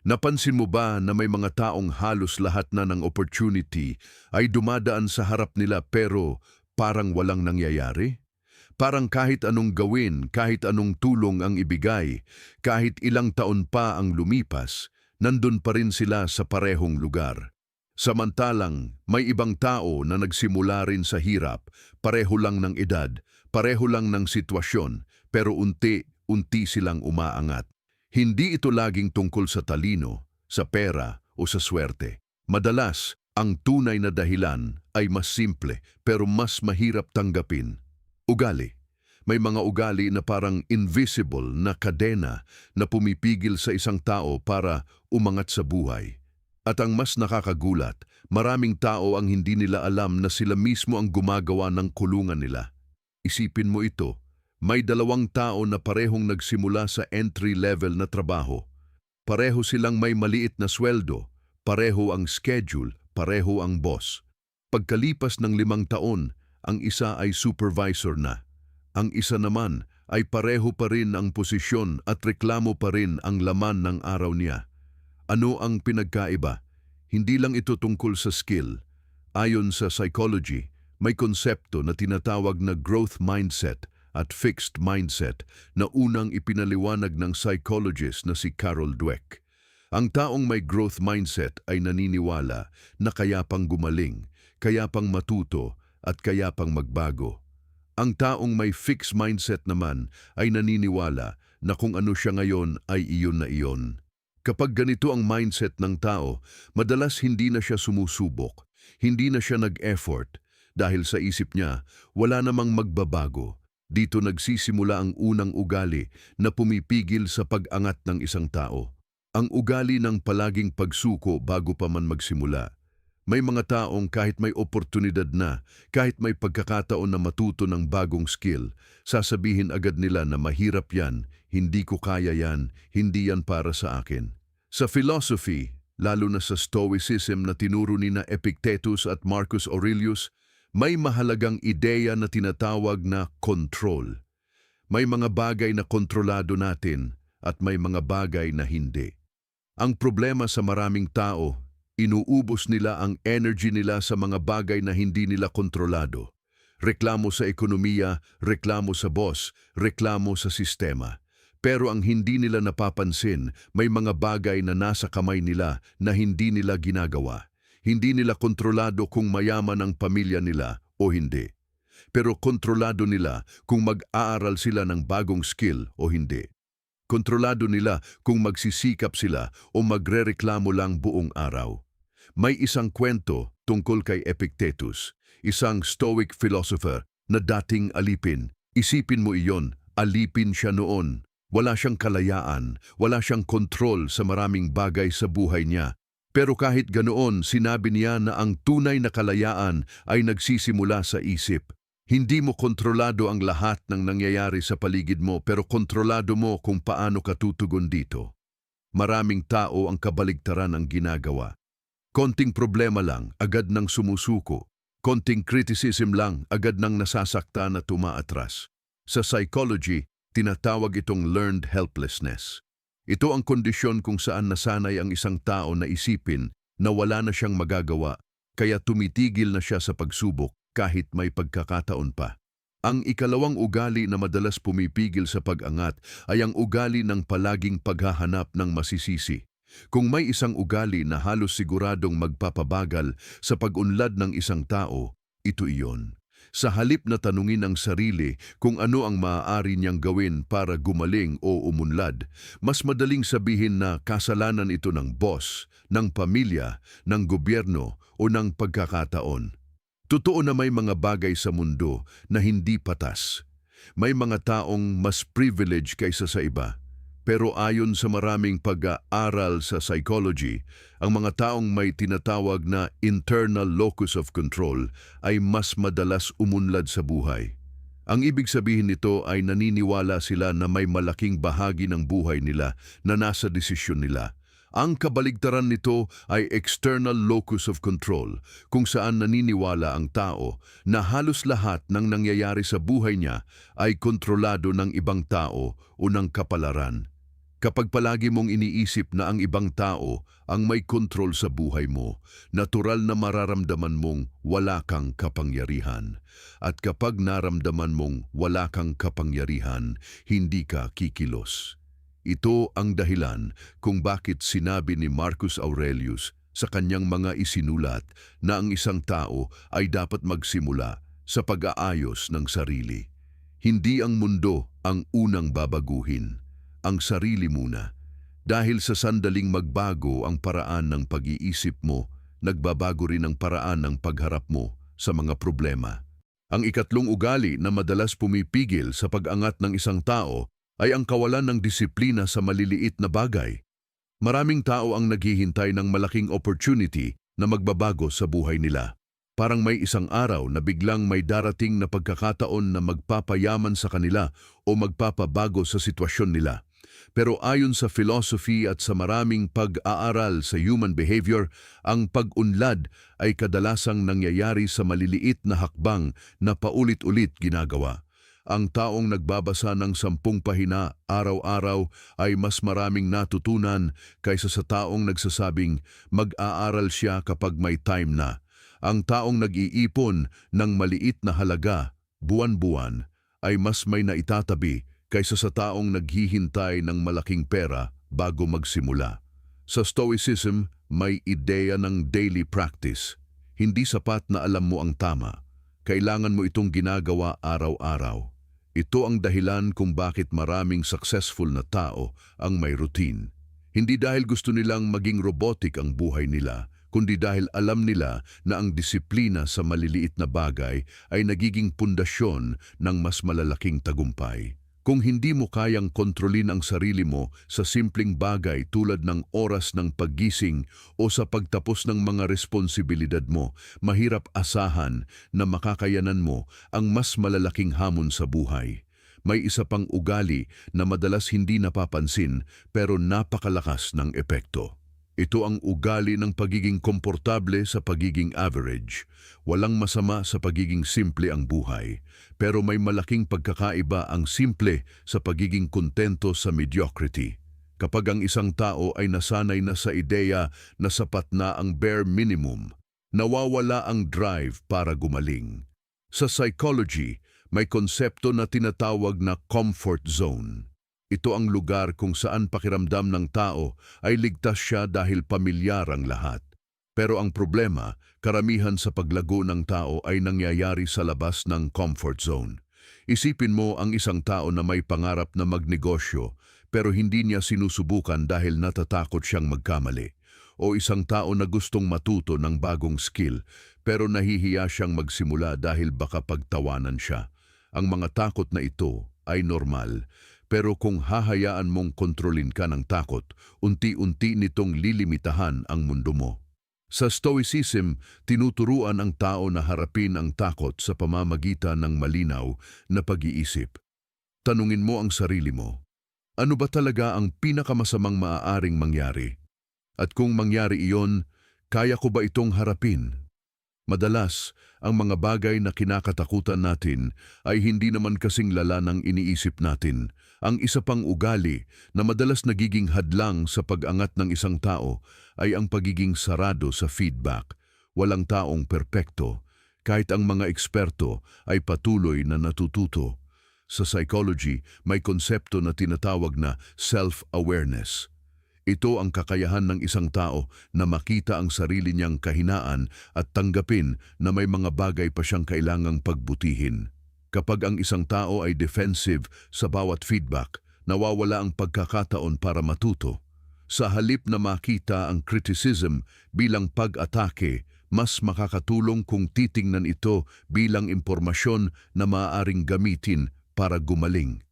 Napansin mo ba na may mga taong halos lahat na ng opportunity ay dumadaan sa harap nila pero parang walang nangyayari? Parang kahit anong gawin, kahit anong tulong ang ibigay, kahit ilang taon pa ang lumipas, nandun pa rin sila sa parehong lugar. Samantalang may ibang tao na nagsimula rin sa hirap, pareho lang ng edad, pareho lang ng sitwasyon, pero unti-unti silang umaangat. Hindi ito laging tungkol sa talino, sa pera o sa swerte. Madalas, ang tunay na dahilan ay mas simple pero mas mahirap tanggapin. Ugali. May mga ugali na parang invisible na kadena na pumipigil sa isang tao para umangat sa buhay. At ang mas nakakagulat, maraming tao ang hindi nila alam na sila mismo ang gumagawa ng kulungan nila. Isipin mo ito. May dalawang tao na parehong nagsimula sa entry-level na trabaho. Pareho silang may maliit na sweldo, pareho ang schedule, pareho ang boss. Pagkalipas ng 5 taon, ang isa ay supervisor na. Ang isa naman ay pareho pa rin ang posisyon at reklamo pa rin ang laman ng araw niya. Ano ang pinagkaiba? Hindi lang ito tungkol sa skill. Ayon sa psychology, may konsepto na tinatawag na growth mindset at fixed mindset na unang ipinaliwanag ng psychologist na si Carol Dweck. Ang taong may growth mindset ay naniniwala na kaya pang gumaling, kaya pang matuto at kaya pang magbago. Ang taong may fixed mindset naman ay naniniwala na kung ano siya ngayon ay iyon na iyon. Kapag ganito ang mindset ng tao, madalas hindi na siya sumusubok, hindi na siya nag-effort dahil sa isip niya wala namang magbabago. Dito nagsisimula ang unang ugali na pumipigil sa pag-angat ng isang tao. Ang ugali ng palaging pagsuko bago pa man magsimula. May mga taong kahit may oportunidad na, kahit may pagkakataon na matuto ng bagong skill, sasabihin agad nila na mahirap yan, hindi ko kaya yan, hindi yan para sa akin. Sa philosophy, lalo na sa Stoicism na tinuro ni na Epictetus at Marcus Aurelius, may mahalagang ideya na tinatawag na control. May mga bagay na kontrolado natin at may mga bagay na hindi. Ang problema sa maraming tao, inuubos nila ang energy nila sa mga bagay na hindi nila kontrolado. Reklamo sa ekonomiya, reklamo sa boss, reklamo sa sistema. Pero ang hindi nila napapansin, may mga bagay na nasa kamay nila na hindi nila ginagawa. Hindi nila kontrolado kung mayaman ang pamilya nila o hindi. Pero kontrolado nila kung mag-aaral sila ng bagong skill o hindi. Kontrolado nila kung magsisikap sila o magrereklamo lang buong araw. May isang kwento tungkol kay Epictetus, isang Stoic philosopher na dating alipin. Isipin mo iyon, alipin siya noon. Wala siyang kalayaan, wala siyang kontrol sa maraming bagay sa buhay niya. Pero kahit ganoon, sinabi niya na ang tunay na kalayaan ay nagsisimula sa isip. Hindi mo kontrolado ang lahat ng nangyayari sa paligid mo pero kontrolado mo kung paano ka tutugon dito. Maraming tao ang kabaligtaran ang ginagawa. Konting problema lang, agad nang sumusuko. Konting criticism lang, agad nang nasasaktan at tumaatras. Sa psychology, tinatawag itong learned helplessness. Ito ang kondisyon kung saan nasanay ang isang tao na isipin na wala na siyang magagawa, kaya tumitigil na siya sa pagsubok kahit may pagkakataon pa. Ang ikalawang ugali na madalas pumipigil sa pag-angat ay ang ugali ng palaging paghahanap ng masisisi. Kung may isang ugali na halos siguradong magpapabagal sa pag-unlad ng isang tao, ito iyon. Sa halip na tanungin ang sarili kung ano ang maaari niyang gawin para gumaling o umunlad, mas madaling sabihin na kasalanan ito ng boss, ng pamilya, ng gobyerno o ng pagkakataon. Totoo na may mga bagay sa mundo na hindi patas. May mga taong mas privileged kaysa sa iba. Pero ayon sa maraming pag-aaral sa psychology, ang mga taong may tinatawag na internal locus of control ay mas madalas umunlad sa buhay. Ang ibig sabihin nito ay naniniwala sila na may malaking bahagi ng buhay nila na nasa desisyon nila. Ang kabaligtaran nito ay external locus of control, kung saan naniniwala ang tao na halos lahat ng nangyayari sa buhay niya ay kontrolado ng ibang tao o ng kapalaran. Kapag palagi mong iniisip na ang ibang tao ang may kontrol sa buhay mo, natural na mararamdaman mong wala kang kapangyarihan. At kapag naramdaman mong wala kang kapangyarihan, hindi ka kikilos. Ito ang dahilan kung bakit sinabi ni Marcus Aurelius sa kanyang mga isinulat na ang isang tao ay dapat magsimula sa pag-aayos ng sarili. Hindi ang mundo ang unang babaguhin, ang sarili muna. Dahil sa sandaling magbago ang paraan ng pag-iisip mo, nagbabago rin ang paraan ng pagharap mo sa mga problema. Ang ikatlong ugali na madalas pumipigil sa pag-angat ng isang tao ay ang kawalan ng disiplina sa maliliit na bagay. Maraming tao ang naghihintay ng malaking opportunity na magbabago sa buhay nila. Parang may isang araw na biglang may darating na pagkakataon na magpapayaman sa kanila o magpapabago sa sitwasyon nila. Pero ayon sa philosophy at sa maraming pag-aaral sa human behavior, ang pag-unlad ay kadalasang nangyayari sa maliliit na hakbang na paulit-ulit ginagawa. Ang taong nagbabasa ng 10 pahina araw-araw ay mas maraming natutunan kaysa sa taong nagsasabing mag-aaral siya kapag may time na. Ang taong nag-iipon ng maliit na halaga buwan-buwan ay mas may naitatabi kaysa sa taong naghihintay ng malaking pera bago magsimula. Sa Stoicism, may ideya ng daily practice. Hindi sapat na alam mo ang tama. Kailangan mo itong ginagawa araw-araw. Ito ang dahilan kung bakit maraming successful na tao ang may routine. Hindi dahil gusto nilang maging robotic ang buhay nila, kundi dahil alam nila na ang disiplina sa maliliit na bagay ay nagiging pundasyon ng mas malalaking tagumpay. Kung hindi mo kayang kontrolin ang sarili mo sa simpleng bagay tulad ng oras ng paggising o sa pagtapos ng mga responsibilidad mo, mahirap asahan na makakayanan mo ang mas malalaking hamon sa buhay. May isa pang ugali na madalas hindi napapansin pero napakalakas ng epekto. Ito ang ugali ng pagiging komportable sa pagiging average. Walang masama sa pagiging simple ang buhay, pero may malaking pagkakaiba ang simple sa pagiging kontento sa mediocrity. Kapag ang isang tao ay nasanay na sa ideya na sapat na ang bare minimum, nawawala ang drive para gumaling. Sa psychology, may konsepto na tinatawag na comfort zone. Ito ang lugar kung saan pakiramdam ng tao ay ligtas siya dahil pamilyar ang lahat. Pero ang problema, karamihan sa paglago ng tao ay nangyayari sa labas ng comfort zone. Isipin mo ang isang tao na may pangarap na magnegosyo pero hindi niya sinusubukan dahil natatakot siyang magkamali. O isang tao na gustong matuto ng bagong skill pero nahihiya siyang magsimula dahil baka pagtawanan siya. Ang mga takot na ito ay normal. Pero kung hahayaan mong kontrolin ka ng takot, unti-unti nitong lilimitahan ang mundo mo. Sa Stoicism, tinuturuan ang tao na harapin ang takot sa pamamagitan ng malinaw na pag-iisip. Tanungin mo ang sarili mo, ano ba talaga ang pinakamasamang maaaring mangyari? At kung mangyari iyon, kaya ko ba itong harapin? Madalas, ang mga bagay na kinakatakutan natin ay hindi naman kasing lala ng iniisip natin. Ang isa pang ugali na madalas nagiging hadlang sa pag-angat ng isang tao ay ang pagiging sarado sa feedback. Walang taong perpekto, kahit ang mga eksperto ay patuloy na natututo. Sa psychology, may konsepto na tinatawag na self-awareness. Ito ang kakayahan ng isang tao na makita ang sarili niyang kahinaan at tanggapin na may mga bagay pa siyang kailangang pagbutihin. Kapag ang isang tao ay defensive sa bawat feedback, nawawala ang pagkakataon para matuto. Sa halip na makita ang criticism bilang pag-atake, mas makakatulong kung titingnan ito bilang impormasyon na maaaring gamitin para gumaling.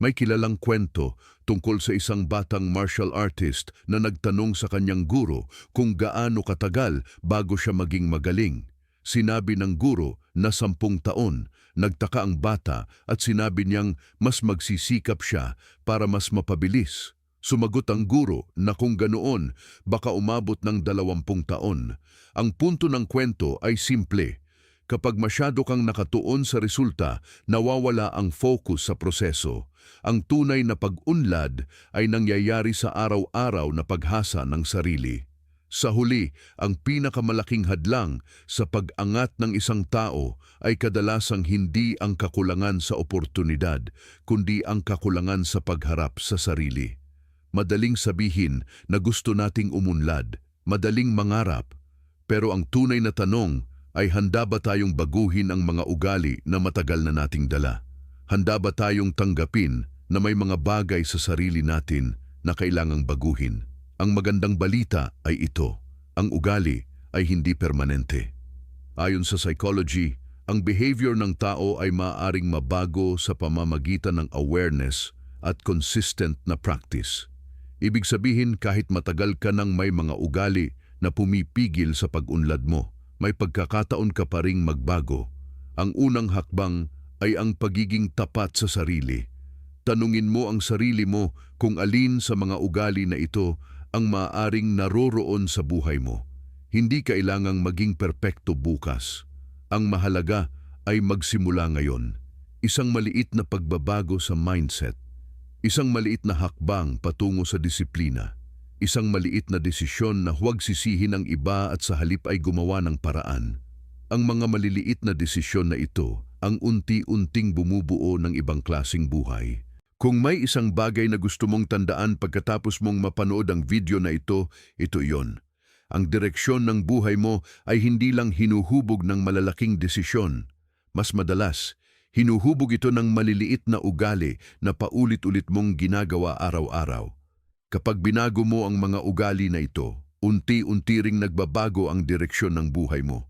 May kilalang kwento tungkol sa isang batang martial artist na nagtanong sa kanyang guro kung gaano katagal bago siya maging magaling. Sinabi ng guro na 10 taon. Nagtaka ang bata at sinabi niyang mas magsisikap siya para mas mapabilis. Sumagot ang guro na kung ganoon, baka umabot ng 20 taon. Ang punto ng kwento ay simple. Kapag masyado kang nakatuon sa resulta, nawawala ang focus sa proseso. Ang tunay na pag-unlad ay nangyayari sa araw-araw na paghasa ng sarili. Sa huli, ang pinakamalaking hadlang sa pag-angat ng isang tao ay kadalasang hindi ang kakulangan sa oportunidad, kundi ang kakulangan sa pagharap sa sarili. Madaling sabihin na gusto nating umunlad, madaling mangarap, pero ang tunay na tanong ay handa ba tayong baguhin ang mga ugali na matagal na nating dala? Handa ba tayong tanggapin na may mga bagay sa sarili natin na kailangang baguhin? Ang magandang balita ay ito, ang ugali ay hindi permanente. Ayon sa psychology, ang behavior ng tao ay maaaring mabago sa pamamagitan ng awareness at consistent na practice. Ibig sabihin kahit matagal ka nang may mga ugali na pumipigil sa pag-unlad mo, may pagkakataon ka pa ring magbago. Ang unang hakbang ay ang pagiging tapat sa sarili. Tanungin mo ang sarili mo kung alin sa mga ugali na ito ang maaaring naroroon sa buhay mo. Hindi kailangang maging perpekto bukas. Ang mahalaga ay magsimula ngayon. Isang maliit na pagbabago sa mindset. Isang maliit na hakbang patungo sa disiplina. Isang maliit na desisyon na huwag sisihin ang iba at sa halip ay gumawa ng paraan. Ang mga maliliit na desisyon na ito ang unti-unting bumubuo ng ibang klasing buhay. Kung may isang bagay na gusto mong tandaan pagkatapos mong mapanood ang video na ito iyon. Ang direksyon ng buhay mo ay hindi lang hinuhubog ng malalaking desisyon. Mas madalas, hinuhubog ito ng maliliit na ugali na paulit-ulit mong ginagawa araw-araw. Kapag binago mo ang mga ugali na ito, unti-unti ring nagbabago ang direksyon ng buhay mo.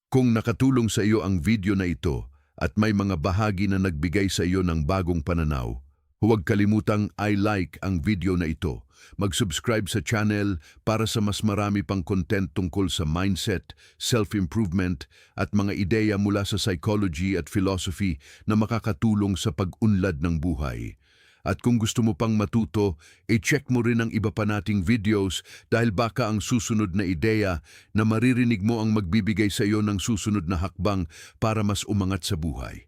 Kung nakatulong sa iyo ang video na ito at may mga bahagi na nagbigay sa iyo ng bagong pananaw, huwag kalimutang i-like ang video na ito. Mag-subscribe sa channel para sa mas marami pang content tungkol sa mindset, self-improvement at mga ideya mula sa psychology at philosophy na makakatulong sa pag-unlad ng buhay. At kung gusto mo pang matuto, i-check mo rin ang iba pa nating videos dahil baka ang susunod na ideya na maririnig mo ang magbibigay sa iyo ng susunod na hakbang para mas umangat sa buhay.